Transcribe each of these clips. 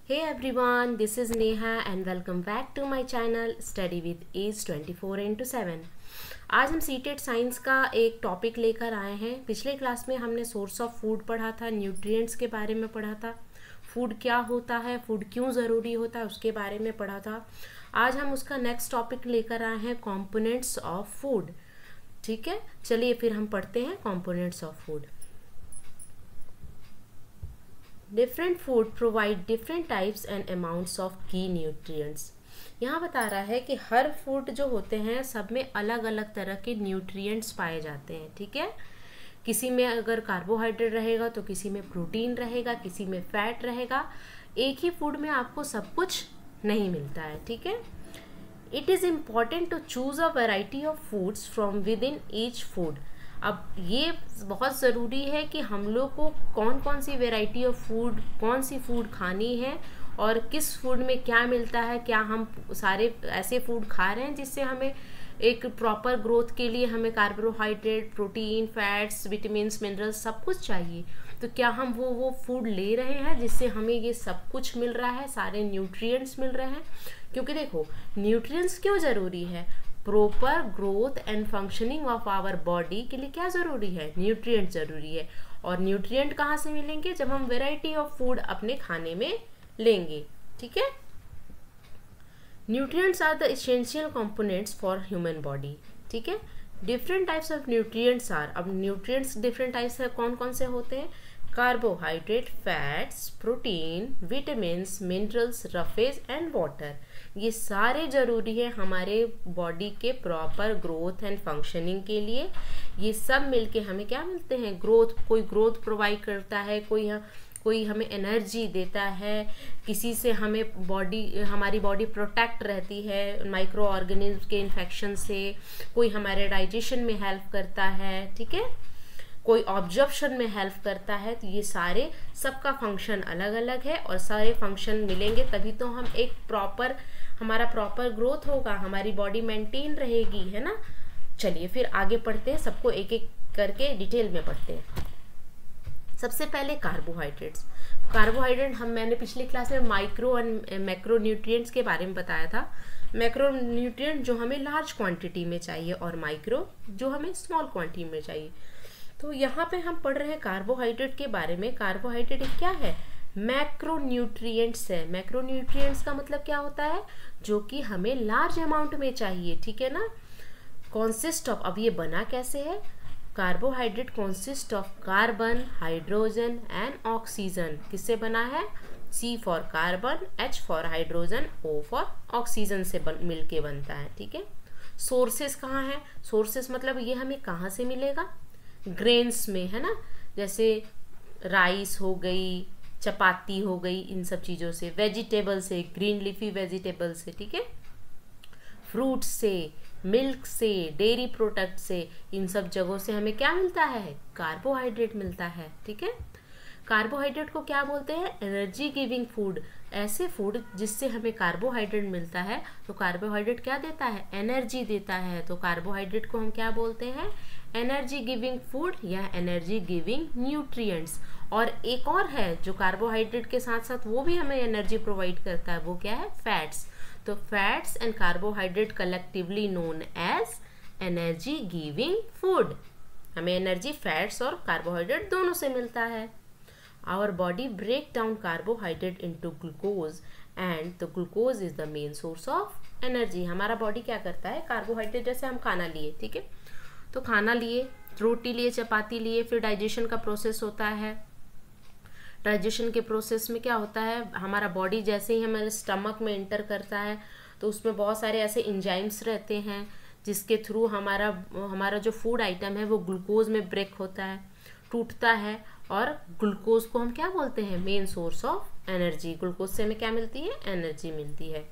Hey everyone, this is Neha and welcome back to my channel Study with Age 24/7। आज हम seated science का एक topic लेकर आए हैं। पिछले क्लास में हमने सोर्स ऑफ फूड पढ़ा था, न्यूट्रिएंट्स के बारे में पढ़ा था, फूड क्या होता है, फूड क्यों ज़रूरी होता है उसके बारे में पढ़ा था। आज हम उसका नेक्स्ट टॉपिक लेकर आए हैं कंपोनेंट्स ऑफ फूड। ठीक है, चलिए फिर हम पढ़ते हैं components of food. Different food provide different types and amounts of की न्यूट्रिएंट्स। यहाँ बता रहा है कि हर फूड जो होते हैं सब में अलग अलग तरह के न्यूट्रिएंट्स पाए जाते हैं। ठीक है, किसी में अगर कार्बोहाइड्रेट रहेगा तो किसी में प्रोटीन रहेगा, किसी में फैट रहेगा। एक ही फूड में आपको सब कुछ नहीं मिलता है। ठीक है, it is important to choose a variety of foods from with in each food. अब ये बहुत ज़रूरी है कि हम लोग को कौन कौन सी वैरायटी ऑफ फूड, कौन सी फूड खानी है और किस फूड में क्या मिलता है। क्या हम सारे ऐसे फूड खा रहे हैं जिससे हमें एक प्रॉपर ग्रोथ के लिए हमें carbohydrate, protein, fats, vitamins, minerals सब कुछ चाहिए। तो क्या हम वो फूड ले रहे हैं जिससे हमें ये सब कुछ मिल रहा है, सारे न्यूट्रिएंट्स मिल रहे हैं। क्योंकि देखो, न्यूट्रिएंट्स क्यों ज़रूरी है? Proper growth and functioning of our body के लिए क्या ज़रूरी है? न्यूट्रिएंट ज़रूरी है। और न्यूट्रिएंट कहाँ से मिलेंगे? जब हम वैरायटी ऑफ फूड अपने खाने में लेंगे। ठीक है, nutrients are the essential components for human body. ठीक है, different types of nutrients are. अब न्यूट्रिएंट्स डिफरेंट टाइप्स है, कौन कौन से होते हैं? Carbohydrate, fats, protein, vitamins, minerals, roughage and water. ये सारे ज़रूरी है हमारे बॉडी के प्रॉपर ग्रोथ एंड फंक्शनिंग के लिए। ये सब मिलके हमें क्या मिलते हैं? ग्रोथ। कोई ग्रोथ प्रोवाइड करता है, कोई हमें एनर्जी देता है, किसी से हमें हमारी बॉडी प्रोटेक्ट रहती है माइक्रो ऑर्गेनिज्म के इन्फेक्शन से, कोई हमारे डाइजेशन में हेल्प करता है। ठीक है, कोई ऑब्जर्प्शन में हेल्प करता है। तो ये सारे सबका फंक्शन अलग अलग है और सारे फंक्शन मिलेंगे तभी तो हम एक हमारा प्रॉपर ग्रोथ होगा, हमारी बॉडी मेंटेन रहेगी, है ना। चलिए फिर आगे पढ़ते हैं, सबको एक एक करके डिटेल में पढ़ते हैं। सबसे पहले कार्बोहाइड्रेट्स। मैंने पिछली क्लास में माइक्रो एंड मैक्रो न्यूट्रिएंट्स के बारे में बताया था। मैक्रो न्यूट्रिएंट जो हमें लार्ज क्वांटिटी में चाहिए और माइक्रो जो हमें स्मॉल क्वांटिटी में चाहिए। तो यहाँ पे हम पढ़ रहे हैं कार्बोहाइड्रेट के बारे में। कार्बोहाइड्रेट क्या है? मैक्रो न्यूट्रिएंट्स है। मैक्रो न्यूट्रिएंट्स का मतलब क्या होता है? जो कि हमें लार्ज अमाउंट में चाहिए। ठीक है ना। कॉन्सिस्ट ऑफ, अब ये बना कैसे है? Carbohydrate consist of carbon, hydrogen and oxygen. किससे बना है? C for carbon, H for hydrogen, O for oxygen से मिलके बनता है। ठीक है। सोर्सेस कहाँ है? सोर्सेस मतलब ये हमें कहाँ से मिलेगा? ग्रेन्स में, है ना। जैसे राइस हो गई, चपाती हो गई, इन सब चीज़ों से। वेजिटेबल से, ग्रीन लीफी वेजिटेबल से। ठीक है, फ्रूट से, मिल्क से, डेयरी प्रोडक्ट से, इन सब जगहों से हमें क्या मिलता है? कार्बोहाइड्रेट मिलता है। ठीक है, कार्बोहाइड्रेट को क्या बोलते हैं? Energy giving food. ऐसे फूड जिससे हमें कार्बोहाइड्रेट मिलता है। तो कार्बोहाइड्रेट क्या देता है? एनर्जी देता है। तो कार्बोहाइड्रेट को हम क्या बोलते हैं? एनर्जी गिविंग फूड या एनर्जी गिविंग न्यूट्रिएंट्स। और एक और है जो कार्बोहाइड्रेट के साथ साथ वो भी हमें एनर्जी प्रोवाइड करता है, वो क्या है? फैट्स। तो fats and carbohydrate collectively known as energy giving food. हमें एनर्जी फैट्स और कार्बोहाइड्रेट दोनों से मिलता है। Our body break down carbohydrate into glucose and the glucose is the main source of energy. हमारा बॉडी क्या करता है? कार्बोहाइड्रेट, जैसे हम खाना लिए, ठीक है, तो खाना लिए, रोटी लिए, चपाती लिए, फिर डाइजेशन का प्रोसेस होता है। डाइजेशन के प्रोसेस में क्या होता है? हमारा बॉडी जैसे ही हमारे स्टमक में एंटर करता है तो उसमें बहुत सारे ऐसे एंजाइम्स रहते हैं जिसके थ्रू हमारा जो फूड आइटम है वो ग्लूकोज में ब्रेक होता है, टूटता है। और ग्लूकोज को हम क्या बोलते हैं? Main source of energy. Glucose से हमें क्या मिलती है? एनर्जी मिलती है।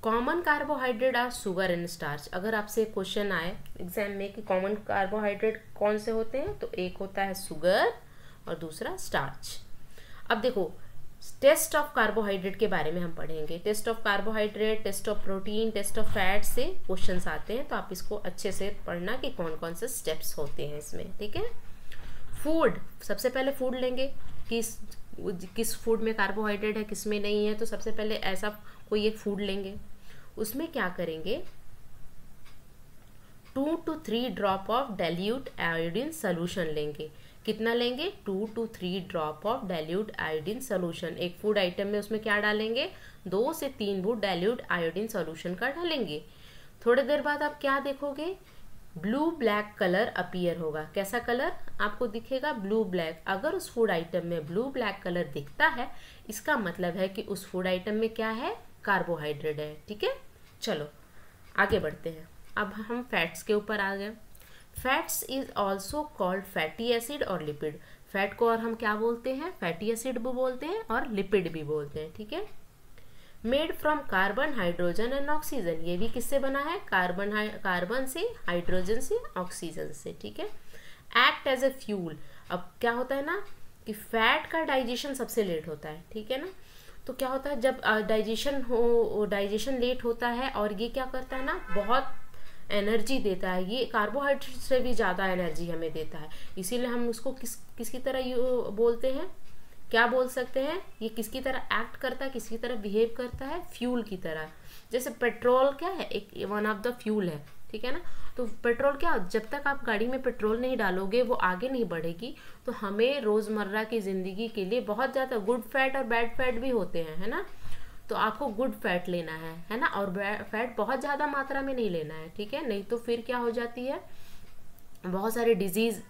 Common carbohydrate are sugar and starch. अगर आपसे क्वेश्चन आए एग्जाम में कि कॉमन कार्बोहाइड्रेट कौन से होते हैं, तो एक होता है शुगर और दूसरा स्टार्च। अब देखो, टेस्ट ऑफ कार्बोहाइड्रेट के बारे में हम पढ़ेंगे। Test of carbohydrate, test of protein, test of fat से क्वेश्चंस आते हैं, तो आप इसको अच्छे से पढ़ना कि कौन कौन से स्टेप्स होते हैं इसमें। ठीक है, फूड। सबसे पहले फूड लेंगे कि किस फूड में कार्बोहाइड्रेट है किस में नहीं है, तो सबसे पहले ऐसा कोई एक फूड लेंगे, उसमें क्या करेंगे 2 to 3 drop of dilute iodine solution लेंगे। कितना लेंगे 2 to 3 drop of dilute iodine solution. एक फूड आइटम में उसमें क्या डालेंगे 2 से 3 बूंद डाइल्यूट आयोडीन सोल्यूशन का डालेंगे। थोड़ी देर बाद आप क्या देखोगे ब्लू ब्लैक कलर अपीयर होगा। कैसा कलर आपको दिखेगा ब्लू ब्लैक। अगर उस फूड आइटम में ब्लू ब्लैक कलर दिखता है इसका मतलब है कि उस फूड आइटम में क्या है कार्बोहाइड्रेट है। ठीक है, चलो आगे बढ़ते हैं। अब हम फैट्स के ऊपर आ गए। Fats is also called fatty acid और लिपिड। फैट को और हम क्या बोलते हैं फैटी एसिड भी बोलते हैं और लिपिड भी बोलते हैं। ठीक है, made from carbon hydrogen and oxygen. ये भी किससे बना है कार्बन से हाइड्रोजन से ऑक्सीजन से। ठीक है, एक्ट एज ए फ्यूल। अब क्या होता है ना कि फैट का डाइजेशन सबसे लेट होता है। ठीक है ना, तो क्या होता है जब डाइजेशन लेट होता है और ये क्या करता है ना बहुत एनर्जी देता है, ये कार्बोहाइड्रेट से भी ज़्यादा एनर्जी हमें देता है। इसीलिए हम उसको किसकी तरह बोलते हैं, क्या बोल सकते हैं, ये किसकी तरह एक्ट करता है किसकी तरह बिहेव करता है फ्यूल की तरह। जैसे पेट्रोल क्या है एक वन ऑफ द फ्यूल है। ठीक है ना, तो पेट्रोल क्या जब तक आप गाड़ी में पेट्रोल नहीं डालोगे वो आगे नहीं बढ़ेगी। तो हमें रोज़मर्रा की ज़िंदगी के लिए बहुत ज़्यादा गुड फैट और बैड फैट भी होते हैं, है ना। तो आपको गुड फैट लेना है ना, और फैट बहुत ज़्यादा मात्रा में नहीं लेना है। ठीक है, नहीं तो फिर क्या हो जाती है बहुत सारे डिजीज़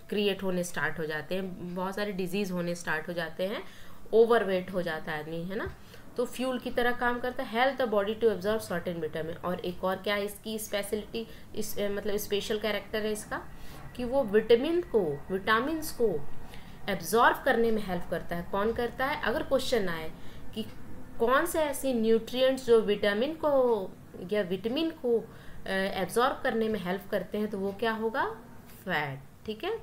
क्रिएट होने स्टार्ट हो जाते हैं, बहुत सारे डिजीज़ होने स्टार्ट हो जाते हैं, ओवरवेट हो जाता है आदमी, है ना। तो फ्यूल की तरह काम करता है, help the body to absorb certain vitamin. और एक और क्या है इसकी स्पेशलिटी, मतलब स्पेशल कैरेक्टर है इसका कि वो विटामिन्स को एब्जॉर्ब करने में हेल्प करता है। कौन करता है, अगर क्वेश्चन आए कि कौन से ऐसे न्यूट्रिएंट्स जो विटामिन को एब्जॉर्ब करने में हेल्प करते हैं, तो वो क्या होगा फैट। ठीक है,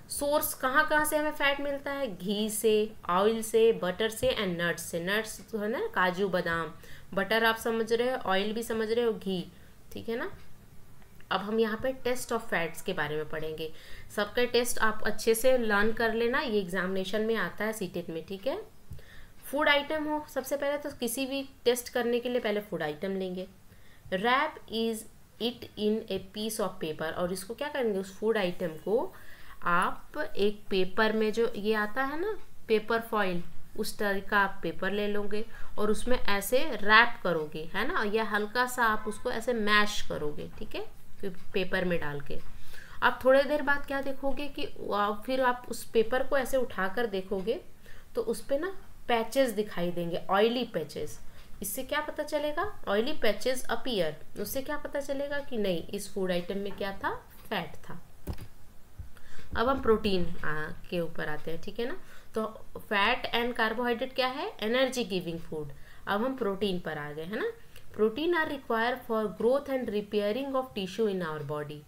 सोर्स कहाँ से हमें फैट मिलता है, घी से, ऑयल से, बटर से एंड नट्स से। नट्स तो है ना काजू बादाम, बटर आप समझ रहे हो, ऑयल भी समझ रहे हो, घी। ठीक है ना, अब हम यहाँ पे टेस्ट ऑफ फैट्स के बारे में पढ़ेंगे। सबका टेस्ट आप अच्छे से लर्न कर लेना, ये एग्जामिनेशन में आता है सीटेट में। ठीक है, फूड आइटम हो सबसे पहले तो किसी भी टेस्ट करने के लिए पहले फूड आइटम लेंगे। Wrap is it in a piece of paper. और इसको क्या करेंगे उस फूड आइटम को आप एक पेपर में, जो ये आता है ना पेपर फॉइल, उस तरह का आप पेपर ले लोगे और उसमें ऐसे रैप करोगे, है ना, या हल्का सा आप उसको ऐसे मैश करोगे। ठीक है, पेपर में डाल के आप थोड़ी देर बाद क्या देखोगे कि फिर आप उस पेपर को ऐसे उठाकर देखोगे तो उस पर ना पैचेस दिखाई देंगे, ऑयली पैचेस। इससे क्या पता चलेगा ऑयली पैचेस अपीयर, उससे क्या पता चलेगा कि नहीं इस फूड आइटम में क्या था फैट था। अब हम प्रोटीन के ऊपर आते हैं। ठीक है ना, तो फैट एंड कार्बोहाइड्रेट क्या है एनर्जी गिविंग फूड। अब हम प्रोटीन पर आ गए, है ना। Protein are require for growth and repairing of tissue in our body.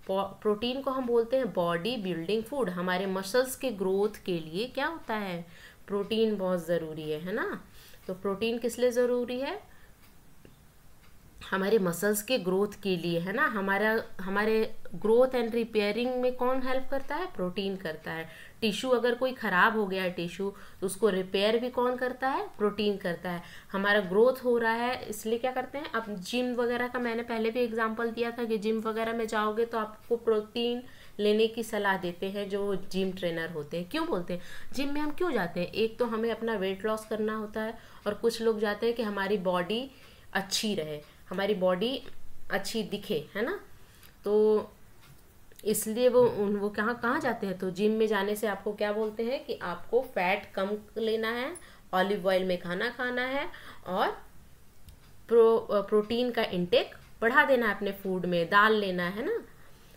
Protein को हम बोलते हैं बॉडी बिल्डिंग फूड। हमारे मसल्स के ग्रोथ के लिए क्या होता है प्रोटीन बहुत ज़रूरी है ना। तो प्रोटीन किस लिए ज़रूरी है, हमारे मसल्स के ग्रोथ के लिए, है ना। हमारे ग्रोथ एंड रिपेयरिंग में कौन हेल्प करता है प्रोटीन करता है। टिश्यू अगर कोई ख़राब हो गया है टिश्यू तो उसको रिपेयर भी कौन करता है प्रोटीन करता है। हमारा ग्रोथ हो रहा है इसलिए क्या करते हैं, अब जिम वगैरह का मैंने पहले भी एग्जांपल दिया था कि जिम वगैरह में जाओगे तो आपको प्रोटीन लेने की सलाह देते हैं जो जिम ट्रेनर होते हैं। क्यों बोलते हैं जिम में हम क्यों जाते हैं, एक तो हमें अपना वेट लॉस करना होता है और कुछ लोग जाते हैं कि हमारी बॉडी अच्छी रहे, हमारी बॉडी अच्छी दिखे, है ना। तो इसलिए वो कहाँ जाते हैं, तो जिम में जाने से आपको क्या बोलते हैं कि आपको फैट कम लेना है, ऑलिव ऑयल में खाना खाना है और प्रोटीन का इंटेक बढ़ा देना है अपने फूड में, दाल लेना है ना।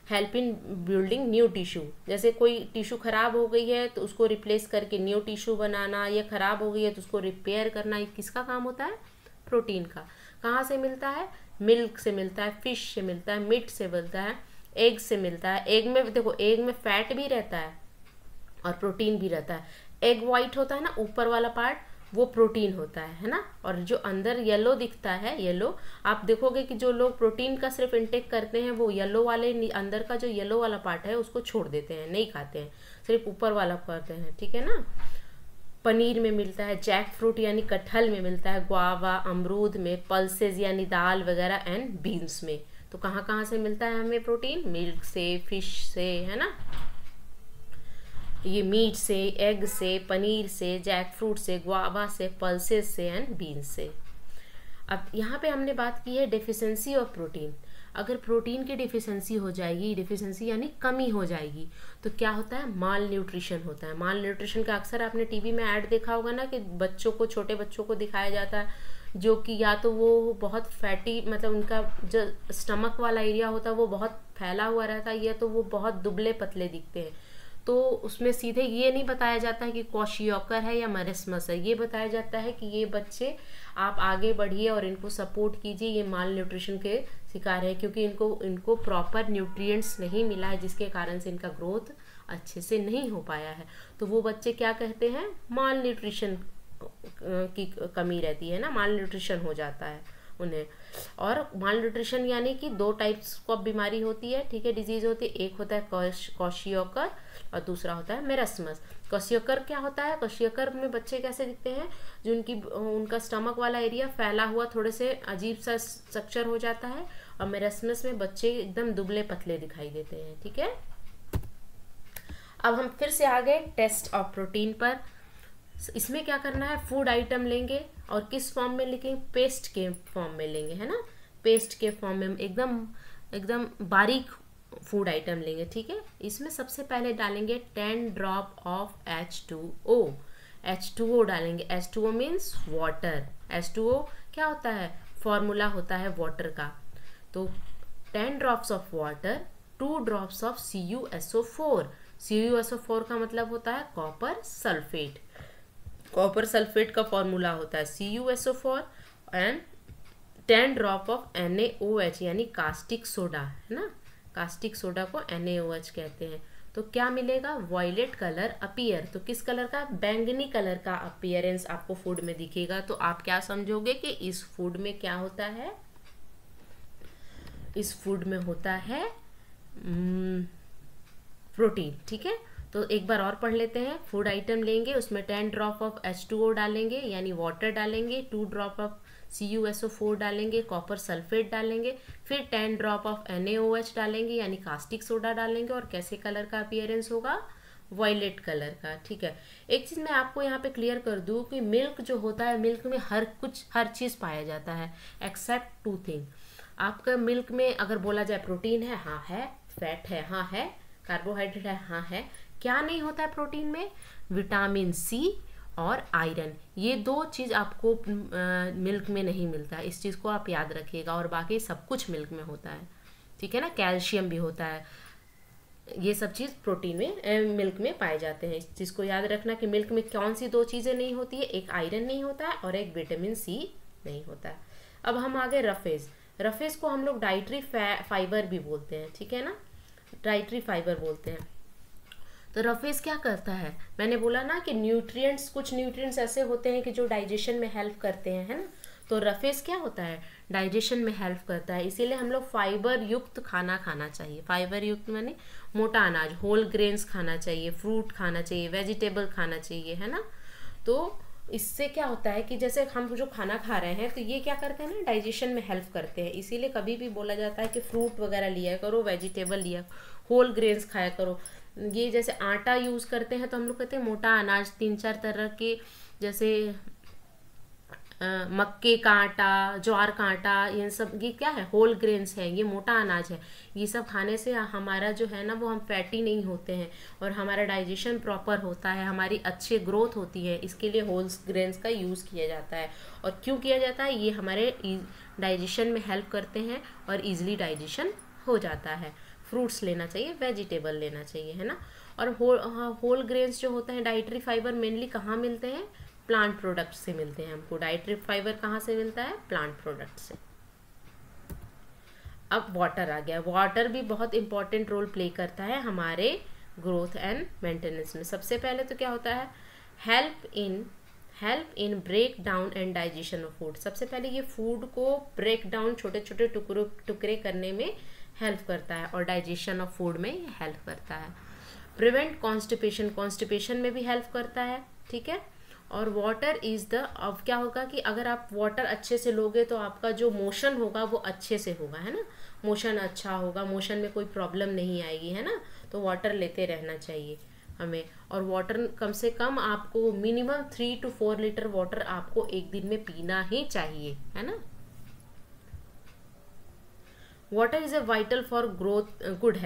Help in building new tissue, जैसे कोई टिश्यू खराब हो गई है तो उसको रिप्लेस करके न्यू टिश्यू बनाना, या खराब हो गई है तो उसको रिपेयर करना, ये किसका काम होता है प्रोटीन का। कहाँ से मिलता है, मिल्क से मिलता है, फिश से मिलता है, मीट से मिलता है, एग से मिलता है। एग में देखो एग में फैट भी रहता है और प्रोटीन भी रहता है। एग वाइट होता है ना ऊपर वाला पार्ट, वो प्रोटीन होता है ना। और जो अंदर येलो दिखता है, येलो आप देखोगे कि जो लोग प्रोटीन का सिर्फ इंटेक करते हैं वो येलो वाले अंदर का जो येलो वाला पार्ट है उसको छोड़ देते हैं, नहीं खाते हैं, सिर्फ ऊपर वाला खाते हैं, ठीक है ना। पनीर में मिलता है, जैक फ्रूट यानी कटहल में मिलता है, गुआवा अमरूद में, पल्सेस यानी दाल वगैरह एंड बीन्स में। तो कहाँ कहाँ से मिलता है हमें प्रोटीन? मिल्क से, फिश से, है ना, ये मीट से, एग से, पनीर से, जैक फ्रूट से, गुआवा से, पल्सेस से एंड बीन्स से। अब यहाँ पे हमने बात की है डेफिशिएंसी ऑफ प्रोटीन। अगर प्रोटीन की डिफिशियंसी हो जाएगी, डिफिशियंसी यानी कमी हो जाएगी, तो क्या होता है? माल न्यूट्रिशन होता है। माल न्यूट्रिशन का अक्सर आपने टीवी में ऐड देखा होगा ना, कि बच्चों को, छोटे बच्चों को दिखाया जाता है जो कि या तो वो बहुत फैटी, मतलब उनका जो स्टमक वाला एरिया होता है वो बहुत फैला हुआ रहता है, या तो वो बहुत दुबले पतले दिखते हैं। तो उसमें सीधे ये नहीं बताया जाता है कि क्वाशियोकर है या मरिस्मस है, ये बताया जाता है कि ये बच्चे आप आगे बढ़िए और इनको सपोर्ट कीजिए, ये माल न्यूट्रिशन के शिकार है, क्योंकि इनको प्रॉपर न्यूट्रिएंट्स नहीं मिला है, जिसके कारण से इनका ग्रोथ अच्छे से नहीं हो पाया है। तो वो बच्चे क्या कहते हैं? माल न्यूट्रिशन की कमी रहती है ना, माल न्यूट्रिशन हो जाता है उन्हें। और माल न्यूट्रिशन यानी कि 2 टाइप्स की बीमारी होती है, ठीक है, डिजीज होती है। एक होता है क्वाशियोकर और दूसरा होता है मेरस्मस। क्वाशियोकर क्या होता है? क्वाशियोकर में बच्चे कैसे दिखते हैं? जो उनका स्टमक वाला एरिया फैला हुआ, थोड़े से अजीब सा स्ट्रक्चर हो जाता है। और मेरस्मस में बच्चे एकदम दुबले पतले दिखाई देते हैं, ठीक है। अब हम फिर से आ गए टेस्ट ऑफ प्रोटीन पर। इसमें क्या करना है? फूड आइटम लेंगे और किस फॉर्म में लिखेंगे? पेस्ट के फॉर्म में लेंगे, है ना, पेस्ट के फॉर्म में एकदम बारीक फूड आइटम लेंगे, ठीक है। इसमें सबसे पहले डालेंगे 10 ड्रॉप ऑफ H2O। H2O डालेंगे। H2O means water. H2O क्या होता है? फॉर्मूला होता है वाटर का। तो 10 drops of water, 2 drops of CuSO4। CuSO4 का मतलब होता है कॉपर सल्फेट। कॉपर सल्फेट का फॉर्मूला होता है CuSO4 and 10 drop of NaOH यानी कास्टिक सोडा, है ना, कास्टिक सोडा को NaOH कहते हैं। तो क्या मिलेगा? Violet colour appear. तो किस कलर का? बैंगनी कलर का अपीयरेंस आपको फूड में दिखेगा। तो आप क्या समझोगे कि इस फूड में क्या होता है? इस फूड में होता है प्रोटीन, ठीक है। तो एक बार और पढ़ लेते हैं। फूड आइटम लेंगे, उसमें 10 ड्रॉप ऑफ H2O डालेंगे यानी वाटर डालेंगे, 2 ड्रॉप ऑफ CuSO4 डालेंगे, कॉपर सल्फेट डालेंगे, फिर 10 ड्रॉप ऑफ NaOH डालेंगे यानी कास्टिक सोडा डालेंगे। और कैसे कलर का अपीयरेंस होगा? वॉयलेट कलर का, ठीक है। एक चीज़ मैं आपको यहाँ पे क्लियर कर दूँ कि मिल्क जो होता है, मिल्क में हर चीज़ पाया जाता है एक्सेप्ट 2 थिंग। आपका मिल्क में अगर बोला जाए प्रोटीन है, हाँ है, फैट है, हाँ है, कार्बोहाइड्रेट है, हाँ है। क्या नहीं होता है प्रोटीन में? विटामिन C और आयरन। ये 2 चीज़ आपको मिल्क में नहीं मिलता है, इस चीज़ को आप याद रखिएगा। और बाकी सब कुछ मिल्क में होता है, ठीक है ना। कैल्शियम भी होता है, ये सब चीज़ प्रोटीन में मिल्क में पाए जाते हैं। इस चीज़ को याद रखना कि मिल्क में कौन सी 2 चीज़ें नहीं होती है? एक आयरन नहीं होता है और एक विटामिन C नहीं होता है। अब हम आ गए रफेज। रफेज को हम लोग डाइटरी फाइबर भी बोलते हैं, ठीक है ना, डाइटरी फाइबर बोलते हैं। तो रफेज क्या करता है? मैंने बोला ना कि न्यूट्रिएंट्स, कुछ न्यूट्रिएंट्स ऐसे होते हैं कि जो डाइजेशन में हेल्प करते हैं, है ना। तो रफेज क्या होता है? डाइजेशन में हेल्प करता है। इसीलिए हम लोग फाइबर युक्त खाना खाना चाहिए। फाइबर युक्त माने मोटा अनाज, होल ग्रेन्स खाना चाहिए, फ्रूट खाना चाहिए, वेजिटेबल खाना चाहिए, है ना। तो इससे क्या होता है कि जैसे हम जो खाना खा रहे हैं, तो ये क्या करते हैं ना, डाइजेशन में हेल्प करते हैं। इसीलिए कभी भी बोला जाता है कि फ्रूट वगैरह लिया करो, वेजिटेबल लिया, होल ग्रेन्स खाया करो। ये जैसे आटा यूज़ करते हैं तो हम लोग कहते हैं मोटा अनाज, 3-4 तरह के, जैसे मक्के का आटा, ज्वार का आटा, ये सब ये क्या है? होल ग्रेन्स है, ये मोटा अनाज है। ये सब खाने से हमारा जो है ना वो हम फैटी नहीं होते हैं और हमारा डाइजेशन प्रॉपर होता है, हमारी अच्छी ग्रोथ होती है। इसके लिए होल ग्रेन्स का यूज़ किया जाता है। और क्यों किया जाता है? ये हमारे डाइजेशन में हेल्प करते हैं और ईजिली डाइजेशन हो जाता है। फ्रूट्स लेना चाहिए, वेजिटेबल लेना चाहिए, है ना। और होल ग्रेन्स जो होते हैं, डाइटरी फाइबर मेनली कहाँ मिलते हैं? प्लांट प्रोडक्ट से मिलते हैं। हमको डाइटरी फाइबर कहाँ से मिलता है? प्लांट प्रोडक्ट से। अब वाटर आ गया। वाटर भी बहुत इंपॉर्टेंट रोल प्ले करता है हमारे ग्रोथ एंड मेंटेनेंस में। सबसे पहले तो क्या होता है? Help in break down and digestion of food. सबसे पहले ये फूड को ब्रेक डाउन, छोटे छोटे टुकड़े करने में हेल्प करता है और डाइजेशन ऑफ फूड में हेल्प करता है। प्रिवेंट कॉन्स्टिपेशन, कॉन्स्टिपेशन में भी हेल्प करता है, ठीक है। और वाटर इज़ द, अब क्या होगा कि अगर आप वाटर अच्छे से लोगे तो आपका जो मोशन होगा वो अच्छे से होगा, है ना, मोशन अच्छा होगा, मोशन में कोई प्रॉब्लम नहीं आएगी, है ना। तो वाटर लेते रहना चाहिए हमें। और वाटर कम से कम आपको मिनिमम 3 to 4 लीटर वाटर आपको एक दिन में पीना ही चाहिए, है ना। Water is a vital for growth, good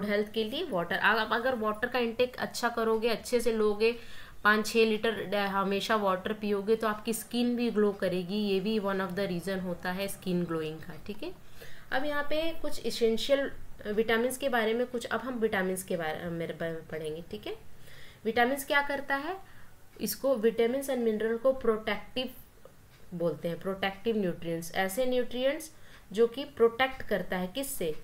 health के लिए वाटर, आप अगर वाटर का इंटेक अच्छा करोगे, अच्छे से लोगे, 5-6 लीटर हमेशा वाटर पियोगे तो आपकी स्किन भी ग्लो करेगी। ये भी वन ऑफ द रीज़न होता है स्किन ग्लोइंग का, ठीक है। अब यहाँ पे कुछ इसेंशियल विटामिन के बारे में कुछ, अब हम विटामिन के बारे में पढ़ेंगे, ठीक है। विटामिन क्या करता है, इसको विटामिन एंड मिनरल को प्रोटेक्टिव बोलते हैं, प्रोटेक्टिव न्यूट्रिएंट्स, ऐसे न्यूट्रिएंट्स जो कि प्रोटेक्ट करता है, किससे,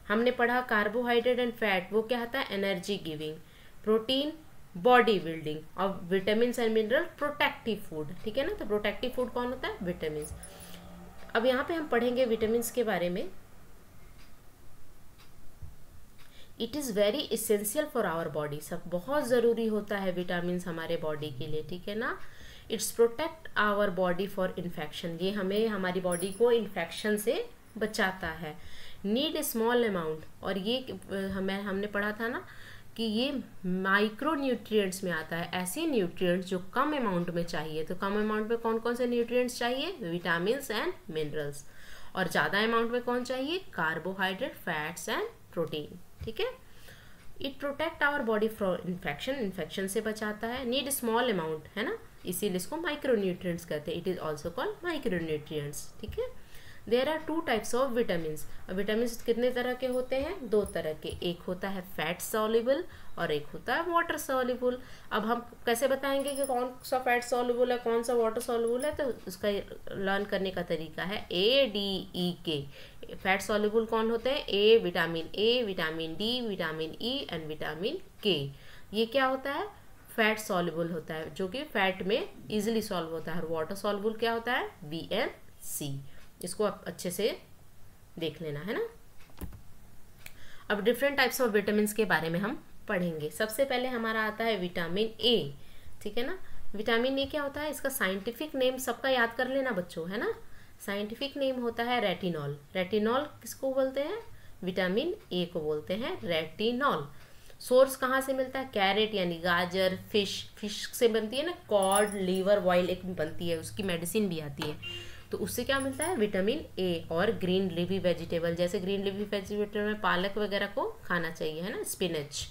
हमने पढ़ा कार्बोहाइड्रेट एंड फैट, वो क्या होता है, energy giving, protein body building, और vitamin and mineral protective food, ठीक है ना। तो प्रोटेक्टिव फूड कौन होता है, विटामिन। अब यहाँ पे हम पढ़ेंगे विटामिन के बारे में। It is very essential for our body, सब बहुत ज़रूरी होता है विटामिन हमारे बॉडी के लिए, ठीक है ना। Its protect our body for infection, ये हमें हमारी बॉडी को इन्फेक्शन से बचाता है। नीड ए स्मॉल अमाउंट, और ये हमने पढ़ा था ना कि ये माइक्रो न्यूट्रिएंट्स में आता है, ऐसे न्यूट्रिएंट्स जो कम अमाउंट में चाहिए। तो कम अमाउंट में कौन कौन से न्यूट्रिएंट्स चाहिए, विटामिन एंड मिनरल्स, और ज़्यादा अमाउंट में कौन चाहिए, कार्बोहाइड्रेट, फैट्स एंड प्रोटीन, ठीक है। It protect our body from infection, infection से बचाता है। नीड स्मॉल अमाउंट, है ना, इसीलिए इसको माइक्रोन्यूट्रिएंट्स कहते हैं। It is also called micronutrients, ठीक है। There are 2 types of vitamin. Vitamin कितने तरह के होते हैं, 2 तरह के, एक होता है फैट सॉल्युबल और एक होता है वाटर सॉल्युबल। अब हम कैसे बताएंगे कि कौन सा फैट सॉल्युबल है, कौन सा वाटर सॉल्युबल है, तो उसका लर्न करने का तरीका है ADEK। फैट सॉल्युबल कौन होते हैं, A, vitamin D, vitamin E and vitamin K. ये क्या होता है, फैट सॉल्युबल होता है, जो कि फैट में इजिली सॉल्व होता है। और वाटर सॉल्युबल क्या होता है, VMC। इसको आप अच्छे से देख लेना, है ना। अब डिफरेंट टाइप्स ऑफ विटामिन के बारे में हम पढ़ेंगे। सबसे पहले हमारा आता है विटामिन ए, ठीक है ना। विटामिन ए क्या होता है, इसका साइंटिफिक नेम सबका याद कर लेना बच्चों, है ना। साइंटिफिक नेम होता है रेटिनॉल। रेटिनॉल किसको बोलते हैं, विटामिन ए को बोलते हैं रेटिनॉल। सोर्स कहाँ से मिलता है, कैरेट यानी गाजर, फिश से बनती है ना, कॉड, लीवर ऑयल एक बनती है, उसकी मेडिसिन भी आती है, तो उससे क्या मिलता है, विटामिन ए। और ग्रीन लीफी वेजिटेबल, जैसे ग्रीन लीफी वेजिटेबल में पालक वगैरह को खाना चाहिए, है ना, स्पिनच।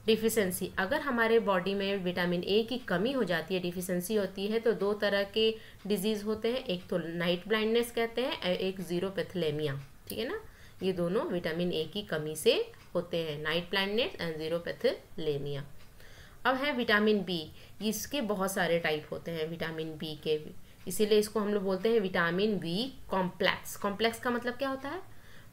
डिफिशेंसी, अगर हमारे बॉडी में विटामिन ए की कमी हो जाती है, डिफिशेंसी होती है, तो 2 तरह के डिजीज़ होते हैं, एक तो नाइट ब्लाइंडनेस कहते हैं, एक ज़ीरोपैथलेमिया, ठीक है ना। ये दोनों विटामिन ए की कमी से होते हैं, नाइट ब्लाइंडनेस एंड ज़ीरोपैथलेमिया। अब है विटामिन बी, इसके बहुत सारे टाइप होते हैं विटामिन बी के, इसीलिए इसको हम लोग बोलते हैं विटामिन बी कॉम्प्लेक्स। कॉम्प्लेक्स का मतलब क्या होता है,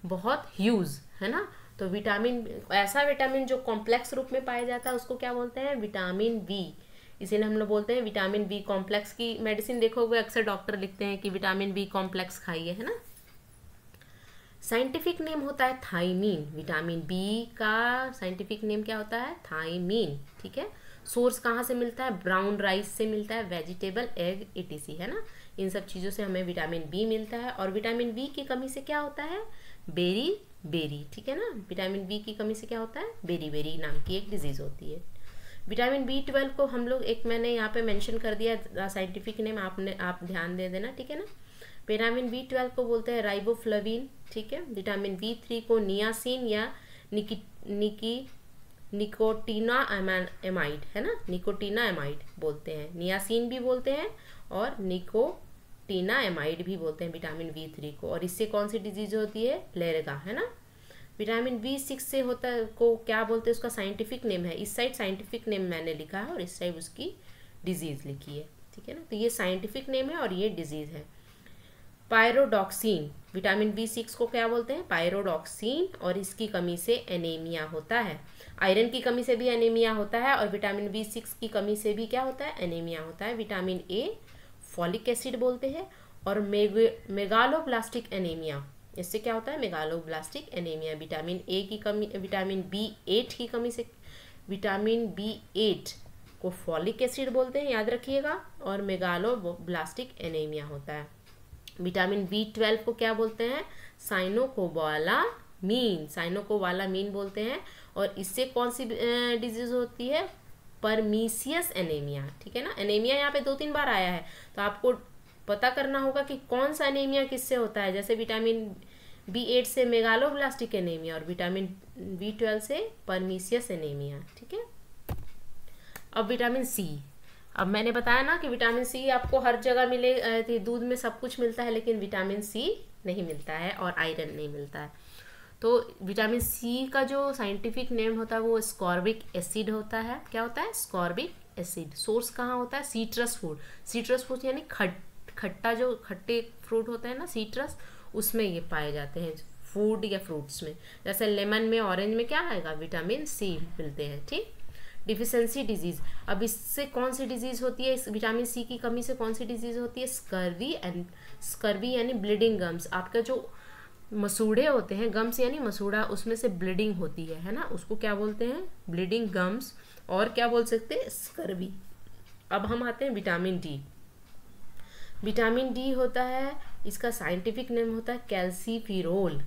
बहुत ह्यूज, है ना। तो विटामिन, ऐसा विटामिन जो कॉम्प्लेक्स रूप में पाया जाता है उसको क्या बोलते हैं, विटामिन बी। इसीलिए हम लोग बोलते हैं विटामिन बी कॉम्प्लेक्स की मेडिसिन देखोगे अक्सर डॉक्टर लिखते हैं कि विटामिन बी कॉम्प्लेक्स खाइए, है ना। साइंटिफिक नेम होता है थायमीन। विटामिन बी का साइंटिफिक नेम क्या होता है, थायमीन, ठीक है। सोर्स कहाँ से मिलता है, ब्राउन राइस से मिलता है, वेजिटेबल, एग, etc, है ना। इन सब चीज़ों से हमें विटामिन बी मिलता है। और विटामिन बी की कमी से क्या होता है, बेरी, ठीक है ना। विटामिन बी की कमी से क्या होता है, बेरी नाम की एक डिजीज़ होती है। विटामिन B12 को हम लोग, एक मैंने यहाँ पे मेंशन कर दिया साइंटिफिक नेम, आप ध्यान दे देना, ठीक है ना। विटामिन B12 को बोलते हैं राइबोफ्लाविन, ठीक है। विटामिन B3 को नियासिन या निकोटीना एमाइड, है ना, निकोटीना एमाइड बोलते हैं, नियासिन भी बोलते हैं और निकोटीना एमाइड भी बोलते हैं विटामिन B3 को। और इससे कौन सी डिजीज होती है, लेरगा, है ना। विटामिन B6 से होता है, को क्या बोलते हैं, उसका साइंटिफिक नेम है, इस साइड साइंटिफिक नेम मैंने लिखा है और इस साइड उसकी डिजीज लिखी है, ठीक है ना। तो ये साइंटिफिक नेम है और ये डिजीज है। पायरोडॉक्सिन, विटामिन B6 को क्या बोलते हैं, पायरोडॉक्सिन, और इसकी कमी से एनीमिया होता है। आयरन की कमी से भी एनीमिया होता है और विटामिन B6 की कमी से भी क्या होता है, एनीमिया होता है। विटामिन ए फॉलिक एसिड बोलते हैं। और मेगालोब्लास्टिक एनीमिया, इससे क्या होता है, मेगालोब्लास्टिक एनीमिया। विटामिन ए की कमी, विटामिन B8 की कमी से, विटामिन B8 को फॉलिक एसिड बोलते हैं, याद रखिएगा, और मेगालोब्लास्टिक एनीमिया होता है। विटामिन B12 को क्या बोलते हैं? साइनोकोबालामीन बोलते हैं। और इससे कौन सी डिजीज होती है? परमीसियस एनीमिया, ठीक है ना। एनीमिया यहाँ पे 2-3 बार आया है, तो आपको पता करना होगा कि कौन सा एनीमिया किससे होता है। जैसे विटामिन B8 से मेगालोब्लास्टिक एनीमिया और विटामिन B12 से परमीसियस एनीमिया, ठीक है। अब विटामिन सी, अब मैंने बताया ना कि विटामिन सी आपको हर जगह मिले, दूध में सब कुछ मिलता है, लेकिन विटामिन सी नहीं मिलता है और आयरन नहीं मिलता है। तो विटामिन सी का जो साइंटिफिक नेम होता है वो स्कॉर्बिक एसिड होता है। क्या होता है? Ascorbic acid. सोर्स कहाँ होता है? Citrus food. सीट्रस फूड यानी खट्टा, जो खट्टे फ्रूट होते हैं ना, सीट्रस, उसमें ये पाए जाते हैं, फूड या फ्रूट्स में। जैसे लेमन में, ऑरेंज में क्या आएगा? विटामिन सी मिलते हैं, ठीक। डिफिशेंसी डिजीज, अब इससे कौन सी डिजीज होती है? इस विटामिन सी की कमी से कौन सी डिजीज होती है? स्कर्वी यानी ब्लीडिंग गम्स। आपका जो मसूड़े होते हैं, गम्स यानी मसूड़ा, उसमें से ब्लीडिंग होती है ना, उसको क्या बोलते हैं? Bleeding gums. और क्या बोल सकते हैं? स्कर्वी। अब हम आते हैं विटामिन डी। विटामिन डी होता है, इसका साइंटिफिक नेम होता है कैल्सीफिरोल।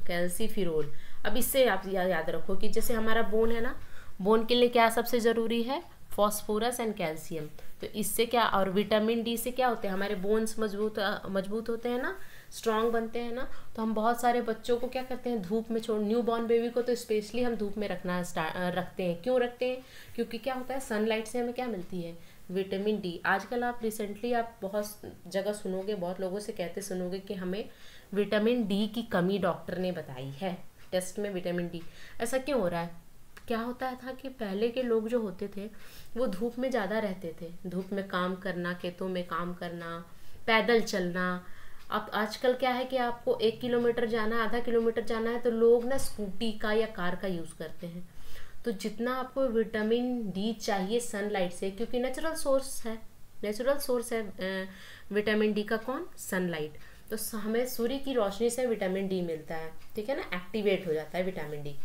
अब इससे आप याद रखो कि जैसे हमारा बोन है ना, बोन के लिए क्या सबसे ज़रूरी है? Phosphorus and calcium. तो इससे क्या, और विटामिन डी से क्या होते हैं? हमारे बोन्स मजबूत होते हैं ना, स्ट्रांग बनते हैं ना। तो हम बहुत सारे बच्चों को क्या करते हैं? धूप में न्यू बॉर्न बेबी को तो स्पेशली हम धूप में रखते हैं। क्यों रखते हैं? क्योंकि क्या होता है, सनलाइट से हमें क्या मिलती है? Vitamin D. आजकल आप रिसेंटली आप बहुत जगह सुनोगे, बहुत लोगों से कहते सुनोगे कि हमें विटामिन डी की कमी डॉक्टर ने बताई है, टेस्ट में विटामिन डी। ऐसा क्यों हो रहा है? क्या होता था कि पहले के लोग जो होते थे वो धूप में ज़्यादा रहते थे, धूप में काम करना, खेतों में काम करना, पैदल चलना। अब आजकल क्या है कि आपको 1 किलोमीटर जाना, आधा किलोमीटर जाना है, तो लोग ना स्कूटी का या कार का यूज़ करते हैं। तो जितना आपको विटामिन डी चाहिए सनलाइट से, क्योंकि नेचुरल सोर्स है विटामिन डी का, कौन? सनलाइट। तो हमें सूर्य की रोशनी से विटामिन डी मिलता है, ठीक है ना, एक्टिवेट हो जाता है विटामिन डी।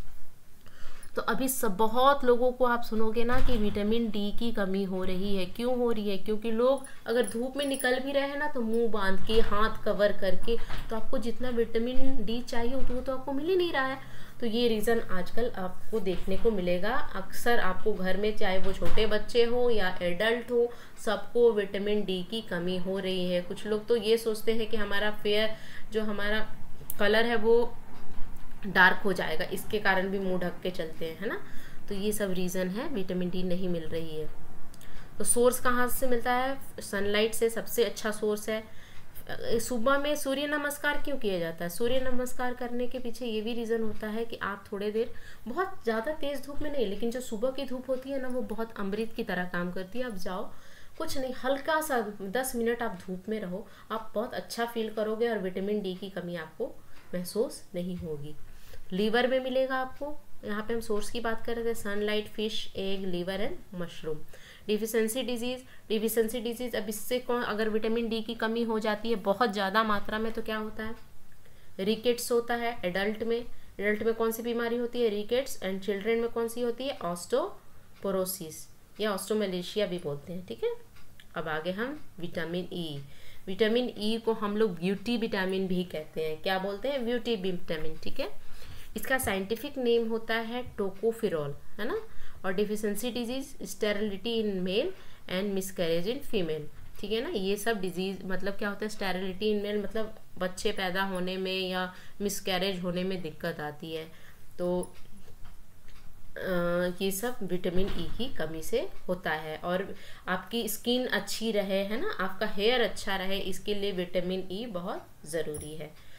तो अभी सब बहुत लोगों को आप सुनोगे ना कि विटामिन डी की कमी हो रही है। क्यों हो रही है? क्योंकि लोग अगर धूप में निकल भी रहे हैं ना, तो मुंह बांध के, हाथ कवर करके, तो आपको जितना विटामिन डी चाहिए वो तो आपको मिल ही नहीं रहा है। तो ये रीज़न आजकल आपको देखने को मिलेगा। अक्सर आपको घर में, चाहे वो छोटे बच्चे हो या एडल्ट हो, सबको विटामिन डी की कमी हो रही है। कुछ लोग तो ये सोचते हैं कि हमारा फेयर, जो हमारा कलर है वो डार्क हो जाएगा, इसके कारण भी मुंह ढक के चलते हैं, है ना। तो ये सब रीज़न है, विटामिन डी नहीं मिल रही है। तो सोर्स कहाँ से मिलता है? सनलाइट से सबसे अच्छा सोर्स है। सुबह में सूर्य नमस्कार क्यों किया जाता है? सूर्य नमस्कार करने के पीछे ये भी रीज़न होता है कि आप थोड़े देर, बहुत ज़्यादा तेज़ धूप में नहीं, लेकिन जो सुबह की धूप होती है ना, वो बहुत अमृत की तरह काम करती है। आप जाओ, कुछ नहीं, हल्का सा 10 मिनट आप धूप में रहो, आप बहुत अच्छा फील करोगे और विटामिन डी की कमी आपको महसूस नहीं होगी। लीवर में मिलेगा आपको। यहाँ पे हम सोर्स की बात कर रहे थे, sunlight, fish, egg, liver and mushroom. Deficiency disease, अब इससे कौन, अगर विटामिन डी की कमी हो जाती है बहुत ज़्यादा मात्रा में, तो क्या होता है? रिकेट्स होता है एडल्ट में कौन सी बीमारी होती है? रिकेट्स। एंड चिल्ड्रेन में कौन सी होती है? ऑस्टोपोरोसिस या ऑस्टोमेलेशिया भी बोलते हैं, ठीक है। अब आगे हम विटामिन ई को हम लोग ब्यूटी विटामिन भी कहते हैं। क्या बोलते हैं? ब्यूटी विटामिन, ठीक है। इसका साइंटिफिक नेम होता है टोकोफिरोल, है ना। और deficiency disease, sterility in male and miscarriage in female, ठीक है ना। ये सब डिजीज मतलब क्या होता है? स्टेरिलिटी इन मेल मतलब बच्चे पैदा होने में या मिसकैरेज होने में दिक्कत आती है। तो ये सब विटामिन ई की कमी से होता है। और आपकी स्किन अच्छी रहे, है ना, आपका हेयर अच्छा रहे, इसके लिए विटामिन ई बहुत ज़रूरी है।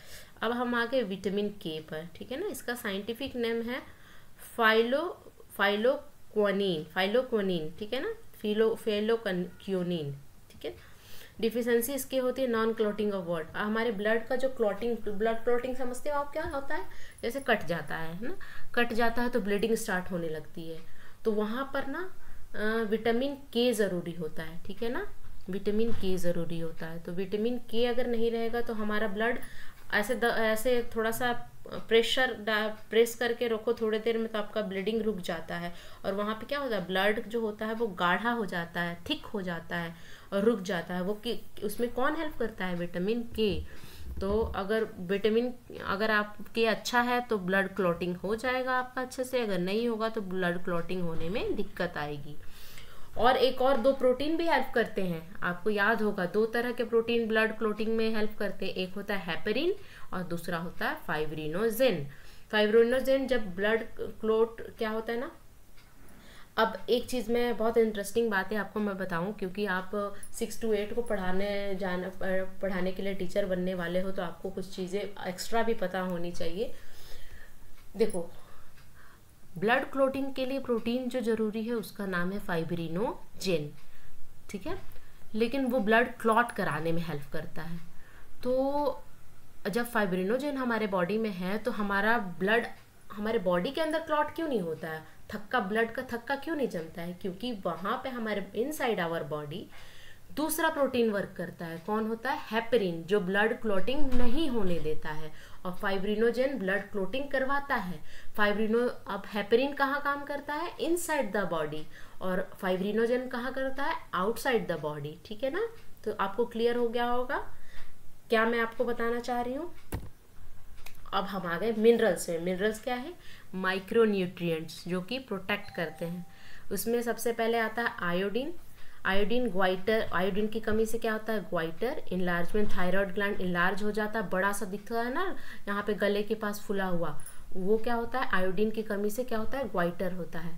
अब हम आगे विटामिन के पर, ठीक है ना। इसका साइंटिफिक नेम है फाइलोक्विनिन, ठीक है ना, फाइलोक्विनिन, ठीक है। डिफिशेंसी इसकी होती है नॉन क्लॉटिंग ऑफ ब्लड। हमारे ब्लड का जो ब्लड क्लॉटिंग समझते हो आप? क्या होता है? जैसे कट जाता है ना, कट जाता है तो ब्लीडिंग स्टार्ट होने लगती है, तो वहाँ पर ना विटामिन के ज़रूरी होता है, ठीक है ना। विटामिन के ज़रूरी होता है। तो विटामिन के अगर नहीं रहेगा तो हमारा ब्लड ऐसे थोड़ा सा प्रेस करके रखो थोड़ी देर में, तो आपका ब्लीडिंग रुक जाता है। और वहाँ पे क्या होता है, ब्लड जो होता है वो गाढ़ा हो जाता है, थिक हो जाता है और रुक जाता है। वो कि उसमें कौन हेल्प करता है, विटामिन के। तो अगर विटामिन अगर आपके अच्छा है तो ब्लड क्लॉटिंग हो जाएगा आपका अच्छे से, अगर नहीं होगा तो ब्लड क्लॉटिंग होने में दिक्कत आएगी। और एक और 2 प्रोटीन भी हेल्प करते हैं, आपको याद होगा 2 तरह के प्रोटीन ब्लड क्लोटिंग में हेल्प करते हैं, एक होता है हेपेरिन और दूसरा होता है फाइब्रिनोजेन। फाइब्रिनोजेन जब ब्लड क्लोट क्या होता है ना, अब एक चीज़ में बहुत इंटरेस्टिंग बात है आपको मैं बताऊं, क्योंकि आप 6 to 8 को पढ़ाने के लिए टीचर बनने वाले हो, तो आपको कुछ चीज़ें एक्स्ट्रा भी पता होनी चाहिए। देखो, ब्लड क्लोटिंग के लिए प्रोटीन जो जरूरी है उसका नाम है फाइब्रिनोजेन, ठीक है, लेकिन वो ब्लड क्लॉट कराने में हेल्प करता है। तो जब फाइब्रिनोजेन हमारे बॉडी में है तो हमारा ब्लड हमारे बॉडी के अंदर क्लॉट क्यों नहीं होता है, ब्लड का थक्का क्यों नहीं जमता है, क्योंकि वहाँ पे हमारे इनसाइड आवर बॉडी दूसरा प्रोटीन वर्क करता है। कौन होता है, हेपेरिन, जो ब्लड क्लॉटिंग नहीं होने देता है, और फाइब्रिनोजेन ब्लड क्लॉटिंग करवाता है। अब हेपेरिन कहाँ काम करता है, इनसाइड द बॉडी, और फाइब्रिनोजेन कहाँ करता है, आउटसाइड द बॉडी, ठीक है ना। तो आपको क्लियर हो गया होगा क्या मैं आपको बताना चाह रही हूँ। अब हम आ गए मिनरल्स में। मिनरल्स क्या है, माइक्रो न्यूट्रिएंट्स जो कि प्रोटेक्ट करते हैं। उसमें सबसे पहले आता है आयोडीन। आयोडीन की कमी से क्या होता है, goitre, enlargement, thyroid gland enlarge हो जाता है, बड़ा सा दिखता है ना यहाँ पे गले के पास फुला हुआ, वो क्या होता है, आयोडीन की कमी से क्या होता है, ग्वाइटर होता है।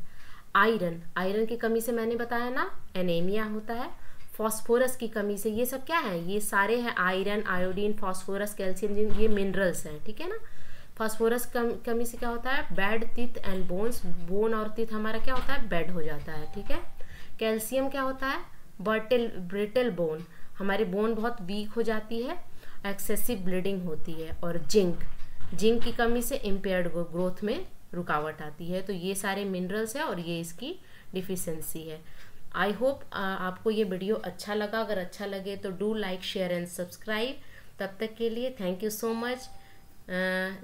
आयरन की कमी से मैंने बताया ना, एनीमिया होता है। फॉस्फोरस की कमी से, ये सब क्या है, ये सारे हैं, आयरन, आयोडीन, फॉस्फोरस, कैल्शियम, ये मिनरल्स हैं, ठीक है ना। फॉस्फोरस कमी से क्या होता है, bad teeth and bones, bone और टीथ हमारा क्या होता है, बैड हो जाता है, ठीक है। कैल्शियम क्या होता है, ब्रिटल बोन, हमारी बोन बहुत वीक हो जाती है, एक्सेसिव ब्लीडिंग होती है। और जिंक की कमी से इम्पेयर्ड ग्रोथ में रुकावट आती है। तो ये सारे मिनरल्स हैं और ये इसकी डिफिशियंसी है। आई होप आपको ये वीडियो अच्छा लगा। अगर अच्छा लगे तो do like, share and subscribe. तब तक के लिए thank you so much.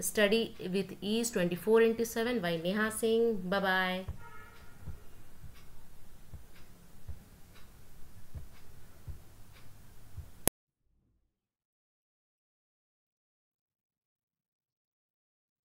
Study with ease 24/7 by Neha Singh. Bye bye.